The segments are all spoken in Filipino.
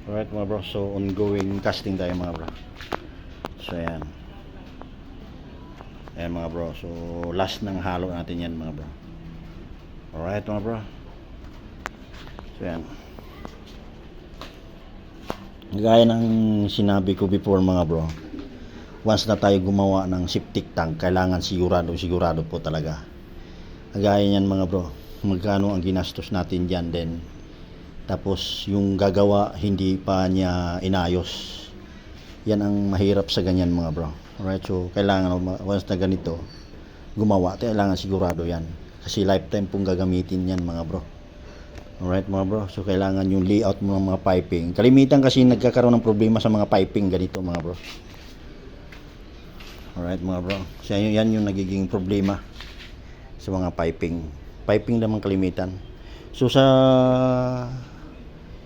Alright mga bro, so ongoing casting tayo mga bro. So ayan. Ayan mga bro, so last ng halo natin yan mga bro. Alright mga bro. So ayan. Gaya ng sinabi ko before mga bro, once na tayo gumawa ng septic tank, kailangan sigurado po talaga. Gaya niyan mga bro, magkano ang ginastos natin dyan din. Tapos yung gagawa hindi pa niya inayos. Yan ang mahirap sa ganyan mga bro. Alright, so kailangan once na ganito gumawa, kailangan sigurado yan. Kasi lifetime pong gagamitin yan mga bro. Alright mga bro, so kailangan yung layout mo ng mga piping. Kalimitan kasi nagkakaroon ng problema sa mga piping ganito mga bro. Alright mga bro, so yan yung nagiging problema sa mga piping naman kalimitan. So sa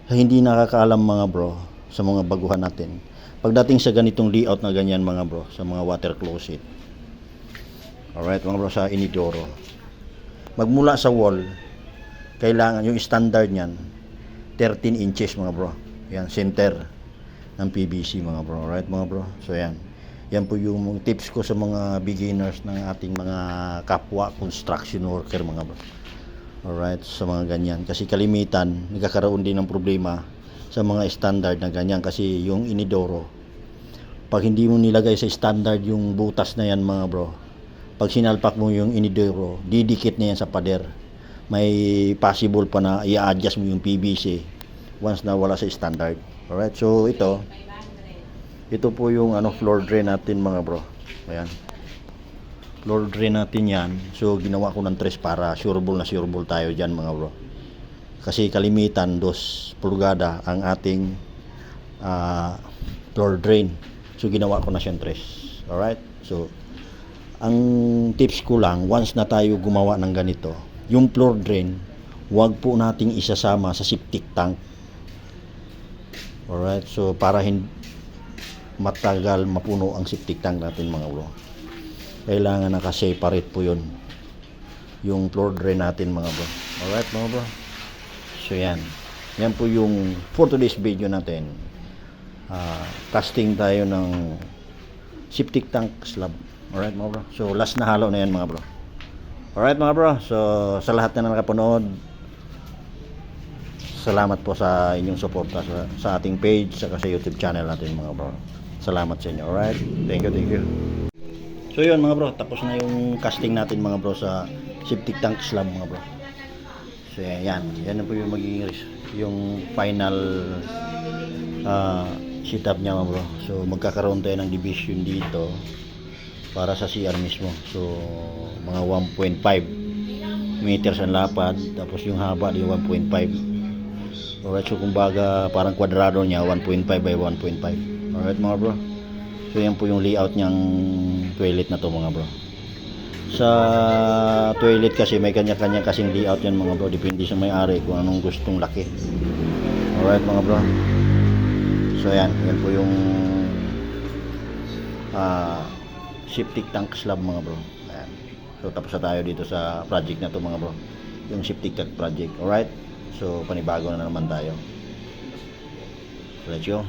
hindi nakakaalam mga bro, sa mga baguhan natin, pagdating sa ganitong layout na ganyan mga bro, sa mga water closet, alright mga bro, sa inidoro, magmula sa wall, kailangan yung standard nyan 13 inches mga bro. Yan, center ng PVC mga bro. Alright mga bro, so yan po yung tips ko sa mga beginners ng ating mga kapwa construction worker mga bro. Alright, sa mga ganyan. Kasi kalimitan, nagkakaroon din ng problema sa mga standard na ganyan. Kasi yung inidoro, pag hindi mo nilagay sa standard yung butas na yan mga bro, pag sinalpak mo yung inidoro, didikit na yan sa pader. May possible pa na i-adjust mo yung PVC once na wala sa standard. Alright, so ito po yung floor drain natin mga bro. Ayan, floor drain natin yan. So ginawa ko ng 3 para sureball tayo dyan mga bro. Kasi kalimitan 2 pulgada ang ating floor drain. So ginawa ko na siyang 3. Alright, so ang tips ko lang, once na tayo gumawa ng ganito, yung floor drain wag po nating isasama sa septic tank. Alright, so para matagal mapuno ang septic tank natin mga bro, kailangan naka-separate po yun yung floor drain natin mga bro. Alright mga bro, so yan po yung for today's video natin. Casting tayo ng septic tank slab. Alright mga bro, so last na halo na yan mga bro. Alright mga bro, so sa lahat na nakapanood, salamat po sa inyong suporta sa ating page saka sa YouTube channel natin mga bro. Salamat sa inyo. Alright, thank you. So yun mga bro, tapos na yung casting natin mga bro sa septic tank slab mga bro. So yan na po yung magiging yung final setup niya mga bro. So magkakaroon tayo ng division dito para sa CR mismo. So mga 1.5 meters ang lapad, tapos yung haba di 1.5. Alright, so kumbaga parang kwadrado niya 1.5 by 1.5. Alright mga bro, so yan po yung layout niyang toilet na to mga bro. Sa toilet kasi may kanya-kanya kasing layout yan mga bro, depende sa may-ari kung anong gustong laki. Alright mga bro, so yan po yung septic tank slab mga bro. Ayan. So tapos na tayo dito sa project na to mga bro, yung septic tank project. Alright, so panibago na naman tayo. Let's go.